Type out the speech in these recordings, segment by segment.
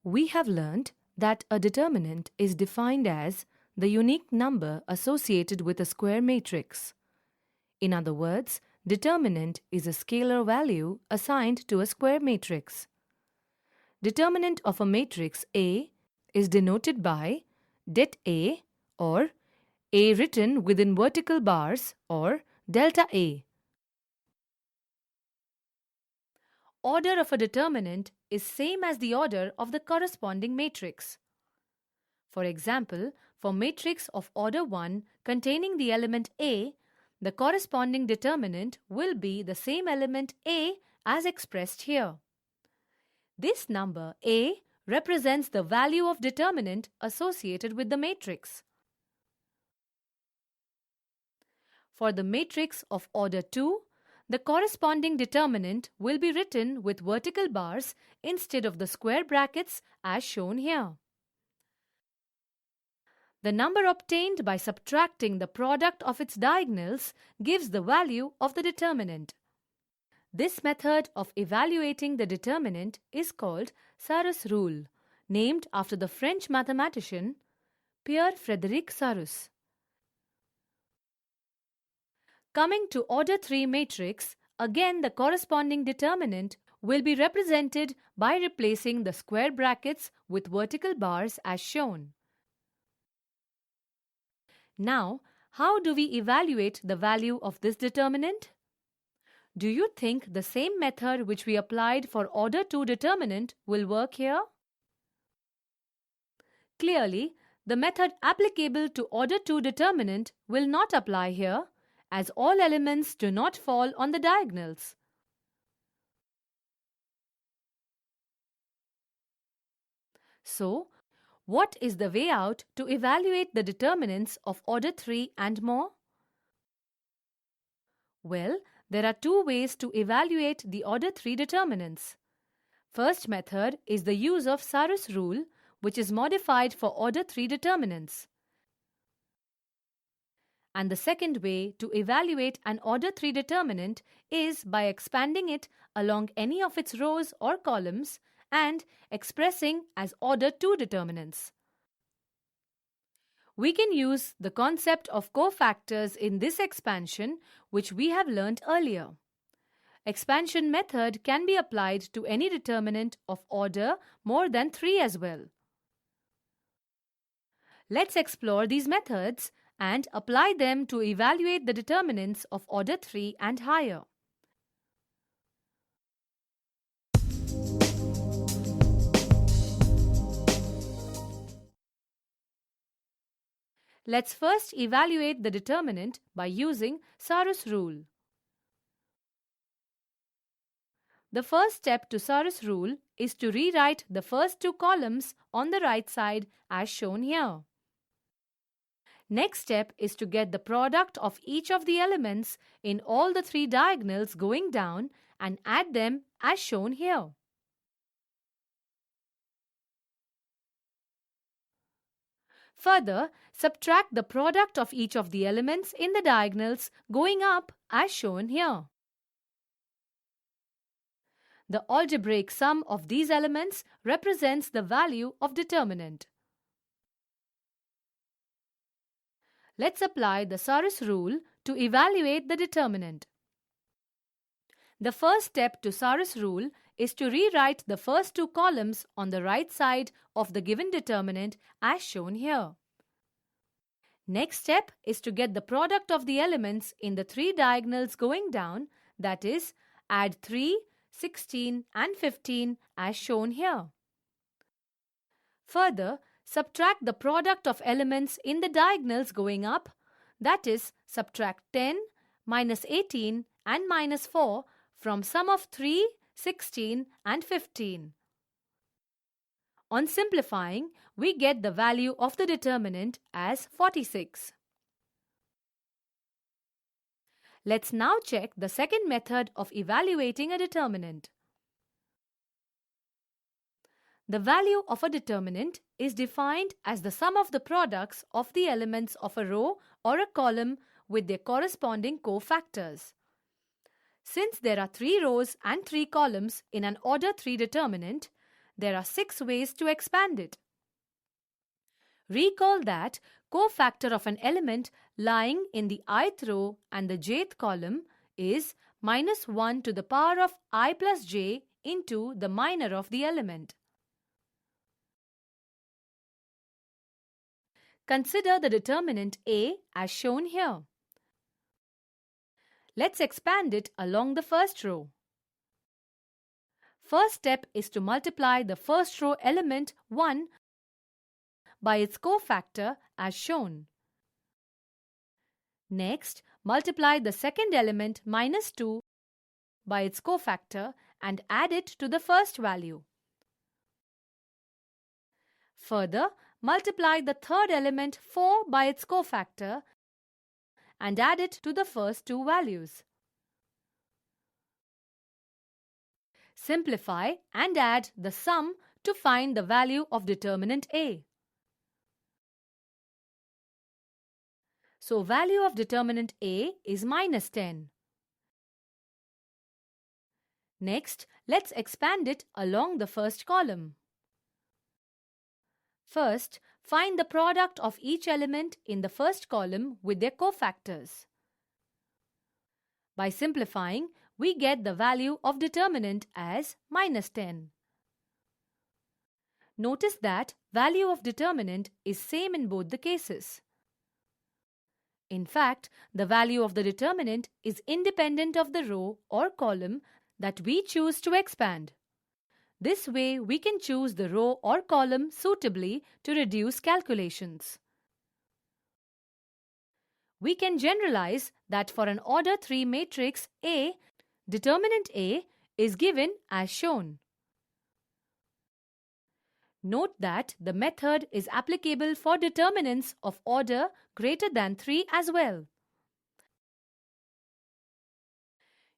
We have learned that a determinant is defined as the unique number associated with a square matrix. In other words, determinant is a scalar value assigned to a square matrix. Determinant of a matrix A is denoted by det A or A written within vertical bars or delta A. Order of a determinant is same as the order of the corresponding matrix. For example, for matrix of order 1 containing the element A, the corresponding determinant will be the same element A as expressed here. This number A represents the value of determinant associated with the matrix. For the matrix of order 2, the corresponding determinant will be written with vertical bars instead of the square brackets as shown here. The number obtained by subtracting the product of its diagonals gives the value of the determinant. This method of evaluating the determinant is called Sarrusrule, named after the French mathematician Pierre-Frédéric Sarrus. Coming to order 3 matrix, again the corresponding determinant will be represented by replacing the square brackets with vertical bars as shown. Now, how do we evaluate the value of this determinant? Do you think the same method which we applied for order 2 determinant will work here? Clearly, the method applicable to order 2 determinant will not apply here, as all elements do not fall on the diagonals. So, what is the way out to evaluate the determinants of order 3 and more? Well, there are 2 ways to evaluate the order 3 determinants. First method is the use of Sarrusrule, which is modified for order 3 determinants. And the second way to evaluate an order 3 determinant is by expanding it along any of its rows or columns and expressing as order 2 determinants. We can use the concept of cofactors in this expansion, which we have learnt earlier. Expansion method can be applied to any determinant of order more than 3 as well. Let's explore these methods and apply them to evaluate the determinants of order 3 and higher. Let's first evaluate the determinant by using Sarrusrule. The first step to Sarrusrule is to rewrite the first 2 columns on the right side as shown here. Next step is to get the product of each of the elements in all the 3 diagonals going down and add them as shown here. Further, subtract the product of each of the elements in the diagonals going up as shown here. The algebraic sum of these elements represents the value of determinant. Let's apply the Sarrusrule to evaluate the determinant. The first step to Sarrusrule is to rewrite the first 2 columns on the right side of the given determinant as shown here. Next step is to get the product of the elements in the 3 diagonals going down, that is, add 3, 16 and 15 as shown here. Further, subtract the product of elements in the diagonals going up, that is, subtract 10, minus 18 and minus 4 from sum of 3, 16 and 15. On simplifying, we get the value of the determinant as 46. Let's now check the second method of evaluating a determinant. The value of a determinant is defined as the sum of the products of the elements of a row or a column with their corresponding cofactors. Since there are 3 rows and 3 columns in an order 3 determinant, there are 6 ways to expand it. Recall that cofactor of an element lying in the ith row and the jth column is minus 1 to the power of I plus j into the minor of the element. Consider the determinant A as shown here. Let's expand it along the first row. First step is to multiply the first row element 1 by its cofactor as shown. Next, multiply the second element minus 2 by its cofactor and add it to the first value. Further, multiply the third element 4 by its cofactor and add it to the first two values. Simplify and add the sum to find the value of determinant A. So, value of determinant A is minus 10. Next, let's expand it along the first column. First, find the product of each element in the first column with their cofactors. By simplifying, we get the value of determinant as minus 10. Notice that value of determinant is same in both the cases. In fact, the value of the determinant is independent of the row or column that we choose to expand. This way, we can choose the row or column suitably to reduce calculations. We can generalize that for an order 3 matrix A, determinant A is given as shown. Note that the method is applicable for determinants of order greater than 3 as well.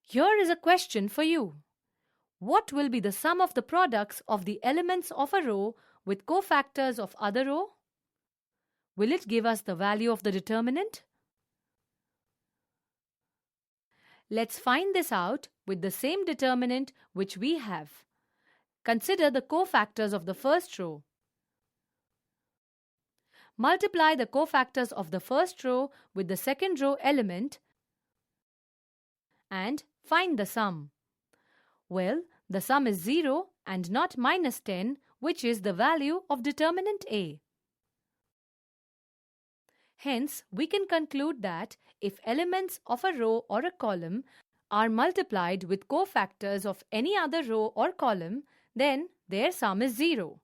Here is a question for you. What will be the sum of the products of the elements of a row with cofactors of other row? Will it give us the value of the determinant? Let's find this out with the same determinant which we have. Consider the cofactors of the first row. Multiply the cofactors of the first row with the second row element and find the sum. Well, the sum is 0 and not minus 10, which is the value of determinant A. Hence, we can conclude that if elements of a row or a column are multiplied with cofactors of any other row or column, then their sum is 0.